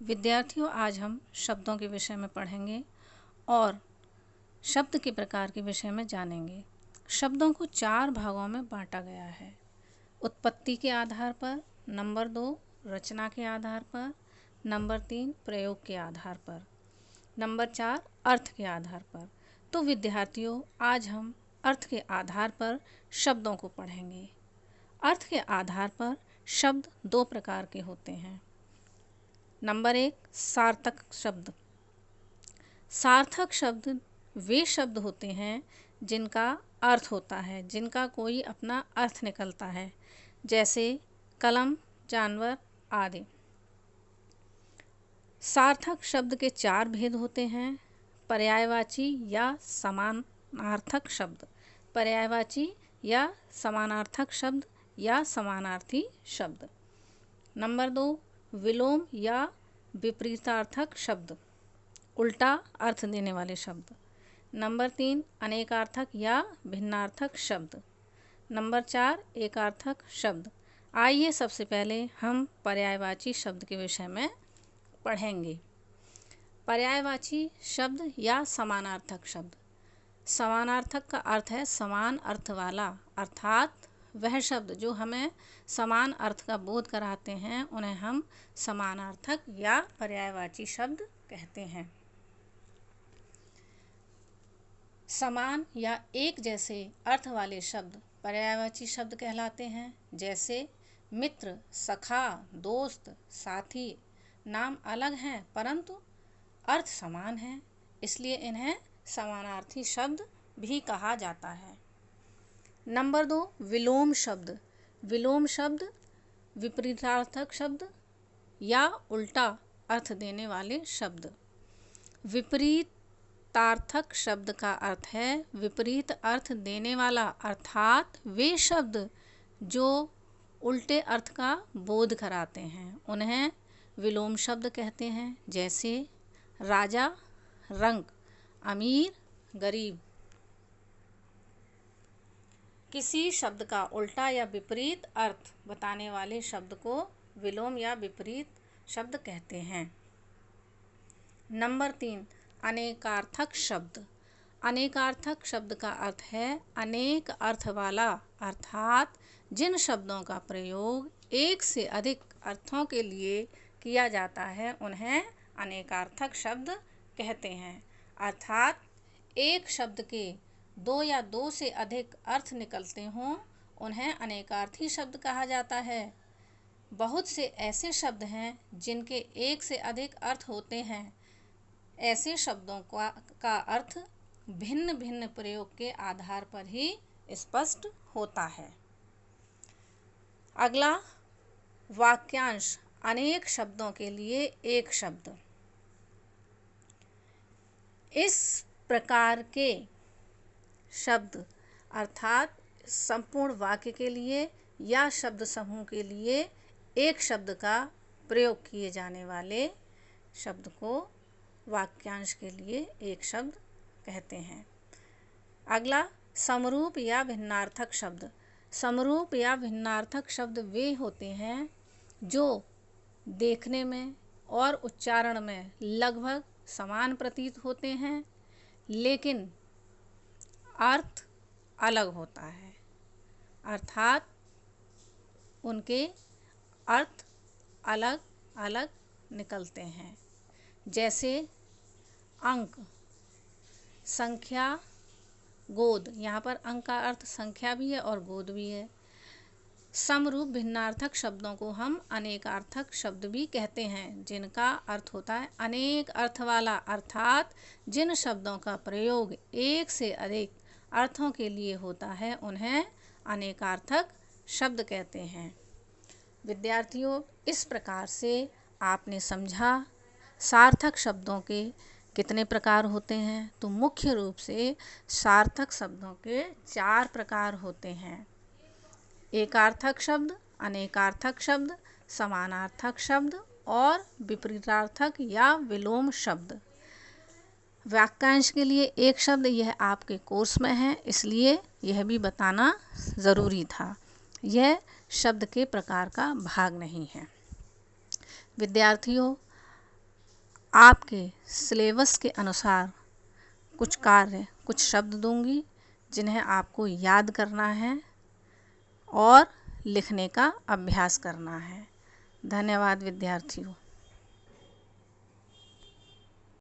विद्यार्थियों, आज हम शब्दों के विषय में पढ़ेंगे और शब्द के प्रकार के विषय में जानेंगे। शब्दों को 4 भागों में बांटा गया है। उत्पत्ति के आधार पर, नंबर 2 रचना के आधार पर, नंबर 3 प्रयोग के आधार पर, नंबर 4 अर्थ के आधार पर। तो विद्यार्थियों, आज हम अर्थ के आधार पर शब्दों को पढ़ेंगे। अर्थ के आधार पर शब्द 2 प्रकार के होते हैं। नंबर 1 सार्थक शब्द। सार्थक शब्द वे शब्द होते हैं जिनका अर्थ होता है, जिनका कोई अपना अर्थ निकलता है, जैसे कलम, जानवर आदि। सार्थक शब्द के 4 भेद होते हैं। पर्यायवाची या समानार्थक शब्द, पर्यायवाची या समानार्थक शब्द या समानार्थी शब्द। नंबर 2 विलोम या विपरीतार्थक शब्द, उल्टा अर्थ देने वाले शब्द। नंबर 3 अनेकार्थक या भिन्नार्थक शब्द। नंबर 4 एकार्थक शब्द। आइए सबसे पहले हम पर्यायवाची शब्द के विषय में पढ़ेंगे। पर्यायवाची शब्द या समानार्थक शब्द। समानार्थक का अर्थ है समान अर्थ वाला, अर्थात वह शब्द जो हमें समान अर्थ का बोध कराते हैं उन्हें हम समानार्थक या पर्यायवाची शब्द कहते हैं। समान या एक जैसे अर्थ वाले शब्द पर्यायवाची शब्द कहलाते हैं, जैसे मित्र, सखा, दोस्त, साथी। नाम अलग हैं परंतु अर्थ समान है, इसलिए इन्हें समानार्थी शब्द भी कहा जाता है। नंबर 2 विलोम शब्द। विलोम शब्द विपरीतार्थक शब्द या उल्टा अर्थ देने वाले शब्द। विपरीतार्थक शब्द का अर्थ है विपरीत अर्थ देने वाला, अर्थात वे शब्द जो उल्टे अर्थ का बोध कराते हैं उन्हें विलोम शब्द कहते हैं, जैसे राजा, रंग, अमीर, गरीब। किसी शब्द का उल्टा या विपरीत अर्थ बताने वाले शब्द को विलोम या विपरीत शब्द कहते हैं। नंबर 3 अनेकार्थक शब्द। अनेकार्थक शब्द का अर्थ है अनेक अर्थ वाला, अर्थात जिन शब्दों का प्रयोग एक से अधिक अर्थों के लिए किया जाता है उन्हें अनेकार्थक शब्द कहते हैं। अर्थात एक शब्द के 2 या 2 से अधिक अर्थ निकलते हों उन्हें अनेकार्थी शब्द कहा जाता है। बहुत से ऐसे शब्द हैं जिनके एक से अधिक अर्थ होते हैं। ऐसे शब्दों का अर्थ भिन्न भिन्न प्रयोग के आधार पर ही स्पष्ट होता है। अगला वाक्यांश, अनेक शब्दों के लिए एक शब्द। इस प्रकार के शब्द अर्थात संपूर्ण वाक्य के लिए या शब्द समूह के लिए एक शब्द का प्रयोग किए जाने वाले शब्द को वाक्यांश के लिए एक शब्द कहते हैं। अगला समरूप या भिन्नार्थक शब्द। समरूप या भिन्नार्थक शब्द वे होते हैं जो देखने में और उच्चारण में लगभग समान प्रतीत होते हैं, लेकिन अर्थ अलग होता है, अर्थात उनके अर्थ अलग अलग निकलते हैं, जैसे अंक, संख्या, गोद। यहाँ पर अंक का अर्थ संख्या भी है और गोद भी है। समरूप भिन्नार्थक शब्दों को हम अनेकार्थक शब्द भी कहते हैं, जिनका अर्थ होता है अनेक अर्थ वाला, अर्थात जिन शब्दों का प्रयोग एक से अधिक अर्थों के लिए होता है उन्हें अनेकार्थक शब्द कहते हैं। विद्यार्थियों, इस प्रकार से आपने समझा सार्थक शब्दों के कितने प्रकार होते हैं। तो मुख्य रूप से सार्थक शब्दों के 4 प्रकार होते हैं। एकार्थक शब्द, अनेकार्थक शब्द, समानार्थक शब्द और विपरीतार्थक या विलोम शब्द। वाक्यांश के लिए एक शब्द, यह आपके कोर्स में है इसलिए यह भी बताना ज़रूरी था। यह शब्द के प्रकार का भाग नहीं है। विद्यार्थियों, आपके सिलेबस के अनुसार कुछ शब्द दूंगी जिन्हें आपको याद करना है और लिखने का अभ्यास करना है। धन्यवाद विद्यार्थियों।